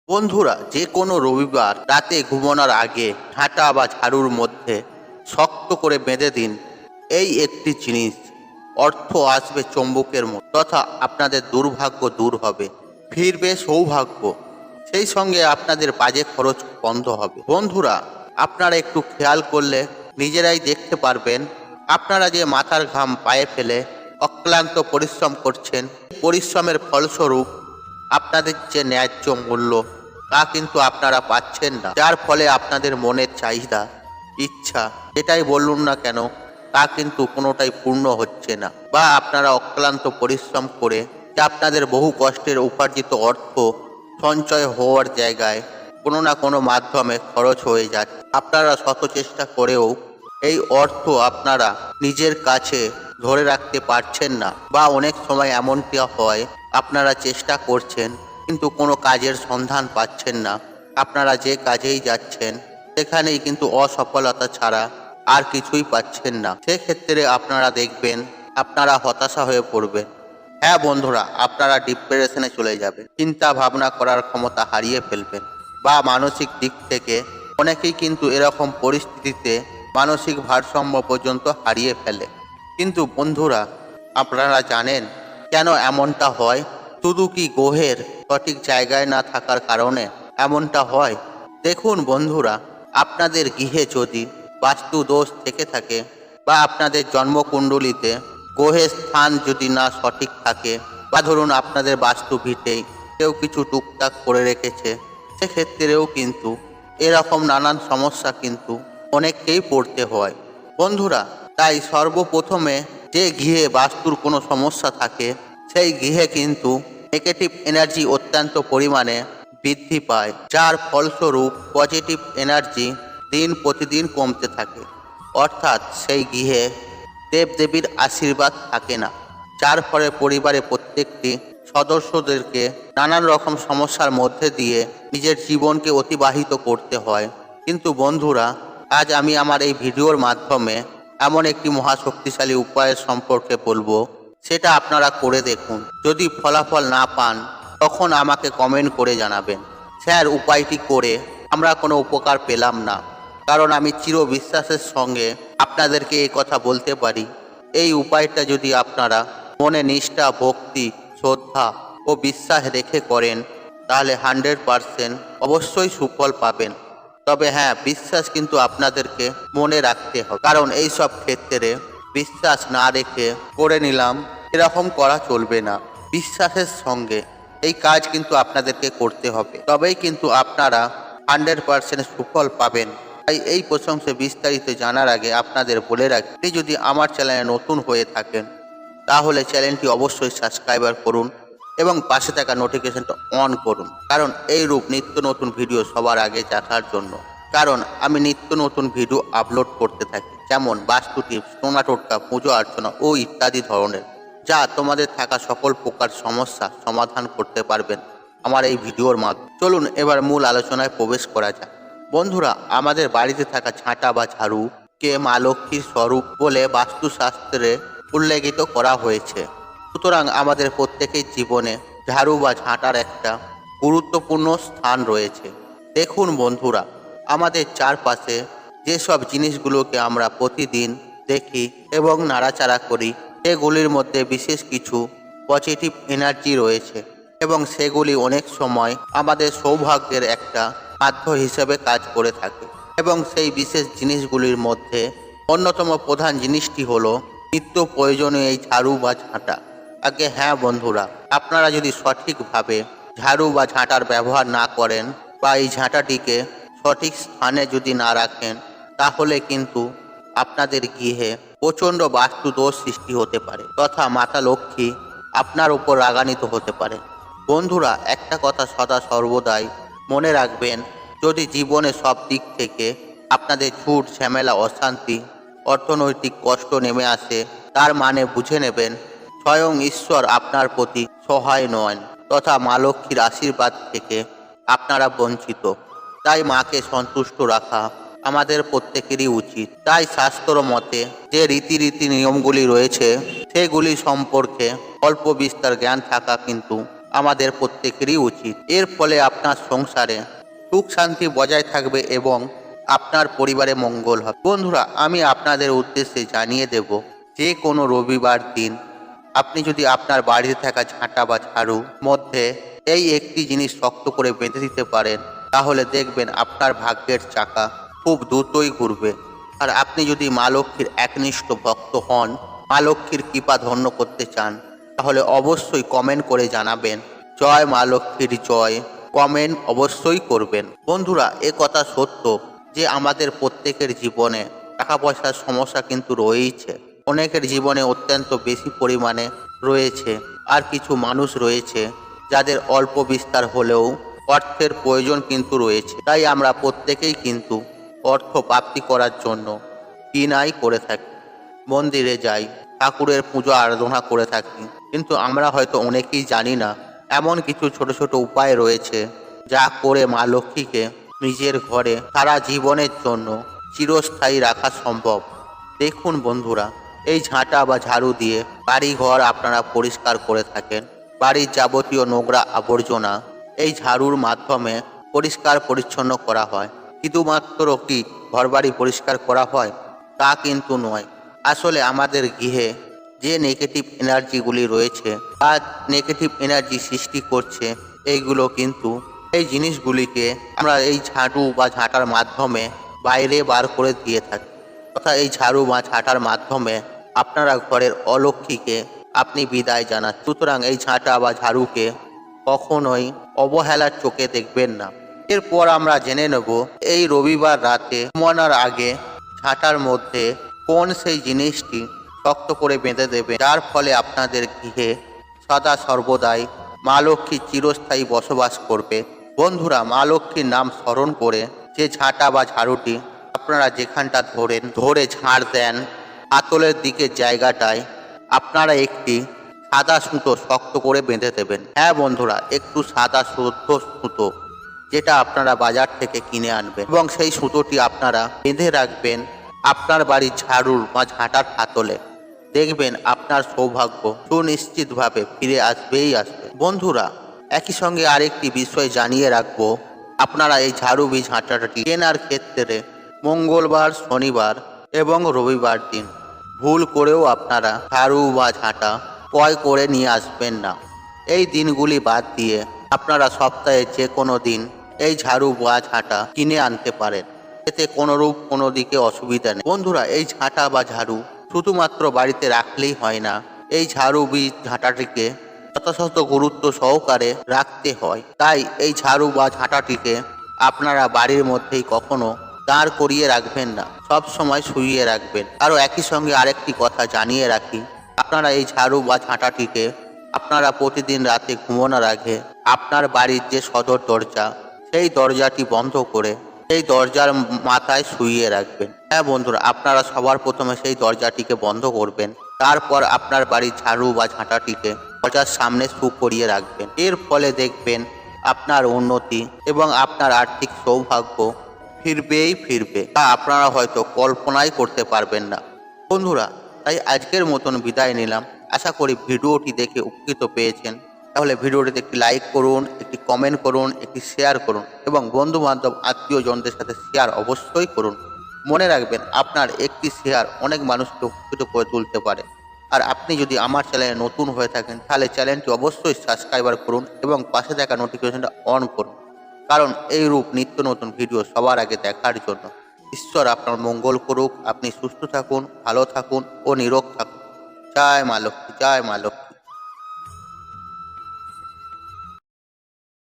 বন্ধুরা, যে কোনো রবিবার রাতে ঘুমানোর আগে ঝাঁটা বা ঝাড়ুর মধ্যে শক্ত করে বেঁধে দিন এই একটি জিনিস। অর্থ আসবে চৌম্বকের মতো, তথা আপনাদের দুর্ভাগ্য দূর হবে, ফিরবে সৌভাগ্য। সেই সঙ্গে আপনাদের বাজে খরচ বন্ধ হবে। বন্ধুরা, আপনারা একটু খেয়াল করলে নিজেরাই দেখতে পারবেন, আপনারা যে মাথার ঘাম পায়ে ফেলে অক্লান্ত পরিশ্রম করছেন, পরিশ্রমের ফলস্বরূপ আপনাদের যে ন্যায্য মূল্য তা কিন্তু আপনারা পাচ্ছেন না, যার ফলে আপনাদের মনের চাহিদা, ইচ্ছা যেটাই বলুন না কেন তা কিন্তু কোনোটাই পূর্ণ হচ্ছে না। বা আপনারা অক্লান্ত পরিশ্রম করে যে আপনাদের বহু কষ্টের উপার্জিত অর্থ সঞ্চয় হওয়ার জায়গায় কোনো না কোনো মাধ্যমে খরচ হয়ে যাচ্ছে। আপনারা শত চেষ্টা করেও এই অর্থ আপনারা নিজের কাছে ধরে রাখতে পারছেন না। বা অনেক সময় এমনটা হয়, আপনারা চেষ্টা করছেন কিন্তু কোনো কাজের সন্ধান পাচ্ছেন না। আপনারা যে কাজেই যাচ্ছেন সেখানেই কিন্তু অসফলতা ছাড়া আর কিছুই পাচ্ছেন না। সেক্ষেত্রে আপনারা দেখবেন আপনারা হতাশা হয়ে পড়বেন। হ্যাঁ বন্ধুরা, আপনারা ডিপ্রেশনে চলে যাবেন, চিন্তা ভাবনা করার ক্ষমতা হারিয়ে ফেলবেন। বা মানসিক দিক থেকে অনেকেই কিন্তু এরকম পরিস্থিতিতে মানসিক ভারসাম্য পর্যন্ত হারিয়ে ফেলে। কিন্তু বন্ধুরা, আপনারা জানেন কেন এমনটা হয়? শুধু কি গ্রহের সঠিক জায়গায় না থাকার কারণে এমনটা হয়? দেখুন বন্ধুরা, আপনাদের গৃহে যদি বাস্তু দোষ থেকে থাকে বা আপনাদের জন্মকুণ্ডলিতে গ্রহের স্থান যদি না সঠিক থাকে, বা ধরুন আপনাদের বাস্তু ভিটেই কেউ কিছু টুকটাক করে রেখেছে, সেক্ষেত্রেও কিন্তু এরকম নানান সমস্যা কিন্তু অনেককেই পড়তে হয়। বন্ধুরা, তাই সর্বপ্রথমে যে গৃহে বাস্তুর কোনো সমস্যা থাকে সেই গৃহে কিন্তু নেগেটিভ এনার্জি অত্যন্ত পরিমাণে বৃদ্ধি পায়, যার ফলস্বরূপ পজিটিভ এনার্জি দিন প্রতিদিন কমতে থাকে। অর্থাৎ সেই গৃহে দেবদেবীর আশীর্বাদ থাকে না, যার ফলে পরিবারের প্রত্যেকটি সদস্যদেরকে নানান রকম সমস্যার মধ্যে দিয়ে নিজের জীবনকে অতিবাহিত করতে হয়। কিন্তু বন্ধুরা, আজ আমি আমার এই ভিডিওর মাধ্যমে এমন একটি মহাশক্তিশালী উপায়ের সম্পর্কে বলবো, সেটা আপনারা করে দেখুন। যদি ফলাফল না পান তখন আমাকে কমেন্ট করে জানাবেন, স্যার উপায়টি করে আমরা কোনো উপকার পেলাম না। কারণ আমি চির বিশ্বাসের সঙ্গে আপনাদেরকে এই কথা বলতে পারি, এই উপায়টা যদি আপনারা মনে নিষ্ঠা, ভক্তি, শ্রদ্ধা ও বিশ্বাস রেখে করেন তাহলে 100% অবশ্যই সুফল পাবেন। তবে হ্যাঁ, বিশ্বাস কিন্তু আপনাদেরকে মনে রাখতে হবে, কারণ এই সব ক্ষেত্রে বিশ্বাস না রেখে করে নিলাম এরকম করা চলবে না। বিশ্বাসের সঙ্গে এই কাজ কিন্তু আপনাদেরকে করতে হবে, তবেই কিন্তু আপনারা 100% সুফল পাবেন। তাই এই প্রসঙ্গে বিস্তারিত জানার আগে আপনাদের বলে রাখি, আপনি যদি আমার চ্যানেলে নতুন হয়ে থাকেন তাহলে চ্যানেলটি অবশ্যই সাবস্ক্রাইবার করুন এবং পাশে থাকা নোটিফিকেশনটা অন করুন, কারণ এই রূপ নিত্য নতুন ভিডিও সবার আগে দেখার জন্য। কারণ আমি নিত্য নতুন ভিডিও আপলোড করতে থাকি, যেমন বাস্তু টিপস, টোনা টোটকা, পুজো অর্চনা ও ইত্যাদি ধরনের, যা তোমাদের থাকা সকল প্রকার সমস্যা সমাধান করতে পারবেন আমার এই ভিডিওর মাধ্যমে। চলুন এবার মূল আলোচনায় প্রবেশ করা যাক। বন্ধুরা, আমাদের বাড়িতে থাকা ঝাঁটা বা ঝাড়ু কে মা লক্ষ্মীর স্বরূপ বলে বাস্তুশাস্ত্রে উল্লেখিত করা হয়েছে। সুতরাং আমাদের প্রত্যেকের জীবনে ঝাড়ু বা ঝাঁটার একটা গুরুত্বপূর্ণ স্থান রয়েছে। দেখুন বন্ধুরা, আমাদের চারপাশে যেসব জিনিসগুলোকে আমরা প্রতিদিন দেখি এবং নাড়াচাড়া করি, সেগুলির মধ্যে বিশেষ কিছু পজিটিভ এনার্জি রয়েছে এবং সেগুলি অনেক সময় আমাদের সৌভাগ্যের একটা মাধ্যম হিসেবে কাজ করে থাকে। এবং সেই বিশেষ জিনিসগুলির মধ্যে অন্যতম প্রধান জিনিসটি হলো নিত্য প্রয়োজনীয় এই ঝাড়ু বা ঝাঁটা। আগে হ্যাঁ বন্ধুরা, আপনারা যদি সঠিকভাবে ঝাড়ু বা ঝাঁটার ব্যবহার না করেন বা এই ঝাঁটাটিকে সঠিক স্থানে যদি না রাখেন, তাহলে কিন্তু আপনাদের গৃহে প্রচণ্ড বাস্তু দোষ সৃষ্টি হতে পারে, তথা মাতা লক্ষ্মী আপনার উপর রাগান্বিত হতে পারে। বন্ধুরা, একটা কথা সদা সর্বদাই মনে রাখবেন, যদি জীবনে সব দিক থেকে আপনাদের ঝুট, ঝামেলা, অশান্তি, অর্থনৈতিক কষ্ট নেমে আসে, তার মানে বুঝে নেবেন স্বয়ং ঈশ্বর আপনার প্রতি সহায় নয়, তথা মা লক্ষ্মীর আশীর্বাদ থেকে আপনারা বঞ্চিত। তাই মাকে সন্তুষ্ট রাখা আমাদের প্রত্যেকেরই উচিত। তাই শাস্ত্র মতে যে রীতি নিয়মগুলি রয়েছে সেগুলি সম্পর্কে অল্প বিস্তর জ্ঞান থাকা কিন্তু আমাদের প্রত্যেকেরই উচিত। এর ফলে আপনার সংসারে সুখ শান্তি বজায় থাকবে এবং আপনার পরিবারে মঙ্গল হবে। বন্ধুরা, আমি আপনাদের উদ্দেশ্যে জানিয়ে দেব, যে কোনো রবিবার দিন আপনি যদি আপনার বাড়িতে থাকা ঝাঁটা বা ঝাড়ু মধ্যে এই একটি জিনিস শক্ত করে বেঁধে দিতে পারেন, তাহলে দেখবেন আপনার ভাগ্যের চাকা খুব দ্রুতই ঘুরবে। আর আপনি যদি মা লক্ষ্মীর একনিষ্ঠ ভক্ত হন, মা লক্ষ্মীর কৃপা ধন্য করতে চান, তাহলে অবশ্যই কমেন্ট করে জানাবেন জয় মা লক্ষ্মীর জয়। কমেন্ট অবশ্যই করবেন। বন্ধুরা, এ কথা সত্য যে আমাদের প্রত্যেকের জীবনে টাকা পয়সার সমস্যা কিন্তু রয়েইছে। অনেকের জীবনে অত্যন্ত বেশি পরিমাণে রয়েছে, আর কিছু মানুষ রয়েছে যাদের অল্প বিস্তার হলেও অর্থের প্রয়োজন কিন্তু রয়েছে। তাই আমরা প্রত্যেকেই কিন্তু অর্থ প্রাপ্তি করার জন্য কিনাই করে থাকি, মন্দিরে যাই, ঠাকুরের পুজো আরাধনা করে থাকি, কিন্তু আমরা হয়তো অনেকেই জানি না এমন কিছু ছোট ছোট উপায় রয়েছে যা করে মা লক্ষ্মীকে নিজের ঘরে সারা জীবনের জন্য চিরস্থায়ী রাখা সম্ভব। দেখুন বন্ধুরা, এই ঝাঁটা বা ঝাড়ু দিয়ে বাড়ি ঘর আপনারা পরিষ্কার করে থাকেন। বাড়ির যাবতীয় নোংরা আবর্জনা এই ঝাড়ুর মাধ্যমে পরিষ্কার পরিচ্ছন্ন করা হয়। শুধুমাত্র কি ঘরবাড়ি পরিষ্কার করা হয় তা কিন্তু নয়, আসলে আমাদের গৃহে যে নেগেটিভ এনার্জিগুলি রয়েছে বা নেগেটিভ এনার্জি সৃষ্টি করছে, এইগুলো কিন্তু এই জিনিসগুলিকে আমরা এই ঝাড়ু বা ঝাঁটার মাধ্যমে বাইরে বার করে দিয়ে থাকি। তথা এই ঝাড়ু বা ঝাঁটার মাধ্যমে আপনারা ঘরের অলক্ষ্মীকে আপনি বিদায় জানান। সুতরাং এই ঝাঁটা বা ঝাড়ুকে কখনোই অবহেলার চোখে দেখবেন না। এরপর আমরা জেনে নেব এই রবিবার রাতে ঘুমানোর আগে ঝাঁটার মধ্যে কোন সেই জিনিসটি শক্ত করে বেঁধে দেবে, যার ফলে আপনাদের গৃহে সদা সর্বদাই মা লক্ষ্মী চিরস্থায়ী বসবাস করবে। বন্ধুরা, মা লক্ষ্মীর নাম স্মরণ করে যে ঝাঁটা বা ঝাড়ুটি আপনারা যেখানটা ধরে ঝাড় দেন, আতলের দিকের জায়গাটায় আপনারা একটি সাদা সুতো শক্ত করে বেঁধে দেবেন। হ্যাঁ বন্ধুরা, একটু সাদা শুদ্ধ সুতো, যেটা আপনারা বাজার থেকে কিনে আনবেন, এবং সেই সুতোটি আপনারা বেঁধে রাখবেন আপনার বাড়ির ঝাড়ুর বা ঝাঁটার হাতলে। দেখবেন আপনার সৌভাগ্য সুনিশ্চিতভাবে ফিরে আসবেই আসবে। বন্ধুরা, একই সঙ্গে আরেকটি বিষয় জানিয়ে রাখবো, আপনারা এই ঝাড়ু বি ঝাঁটাটি কেনার ক্ষেত্রে মঙ্গলবার, শনিবার এবং রবিবার দিন ভুল করেও আপনারা ঝাড়ু বা ঝাঁটা ক্রয় করে নিয়ে আসবেন না। এই দিনগুলি বাদ দিয়ে আপনারা সপ্তাহে যে কোনো দিন এই ঝাড়ু বা ঝাঁটা কিনে আনতে পারেন, এতে কোনোরূপ কোনো দিকে অসুবিধা নেই। বন্ধুরা, এই ঝাঁটা বা ঝাড়ু শুধুমাত্র বাড়িতে রাখলেই হয় না, এই ঝাড়ু বি ঝাঁটাটিকে যথাযথ গুরুত্ব সহকারে রাখতে হয়। তাই এই ঝাড়ু বা ঝাঁটাটিকে আপনারা বাড়ির মধ্যেই কখনো দাঁড় করিয়ে রাখবেন না, সব সময় শুইয়ে রাখবেন। আরও একই সঙ্গে আরেকটি কথা জানিয়ে রাখি, আপনারা এই ঝাড়ু বা ঝাঁটাটিকে আপনারা প্রতিদিন রাতে ঘুমানোর আগে আপনার বাড়ির যে সদর দরজা, সেই দরজাটি বন্ধ করে সেই দরজার মাথায় শুইয়ে রাখবেন। হ্যাঁ বন্ধুরা, আপনারা সবার প্রথমে সেই দরজাটিকে বন্ধ করবেন, তারপর আপনার বাড়ির ঝাড়ু বা ঝাঁটাটিকে দরজার সামনে শু করিয়ে রাখবেন। এর ফলে দেখবেন আপনার উন্নতি এবং আপনার আর্থিক সৌভাগ্য ফিরবেই ফিরবে, তা আপনারা হয়তো কল্পনাই করতে পারবেন না। বন্ধুরা, তাই আজকের মতন বিদায় নিলাম। আশা করি ভিডিওটি দেখে উপকৃত পেয়েছেন। তাহলে ভিডিওটিতে একটি লাইক করুন, একটি কমেন্ট করুন, একটি শেয়ার করুন এবং বন্ধু বান্ধব আত্মীয়জনদের সাথে শেয়ার অবশ্যই করুন। মনে রাখবেন, আপনার একটি শেয়ার অনেক মানুষকে উপকৃত করে তুলতে পারে। আর আপনি যদি আমার চ্যানেলে নতুন হয়ে থাকেন, তাহলে চ্যানেলটি অবশ্যই সাবস্ক্রাইবার করুন এবং পাশে থাকা নোটিফিকেশনটা অন করুন, কারণ এই রূপ নিত্য নতুন ভিডিও সবার আগে দেখার জন্য। ঈশ্বর আপনার মঙ্গল করুক। আপনি সুস্থ থাকুন, ভালো থাকুন ও নিরোগ থাকুন। জয় মা লক্ষ্মী, জয় মা লক্ষ্মী।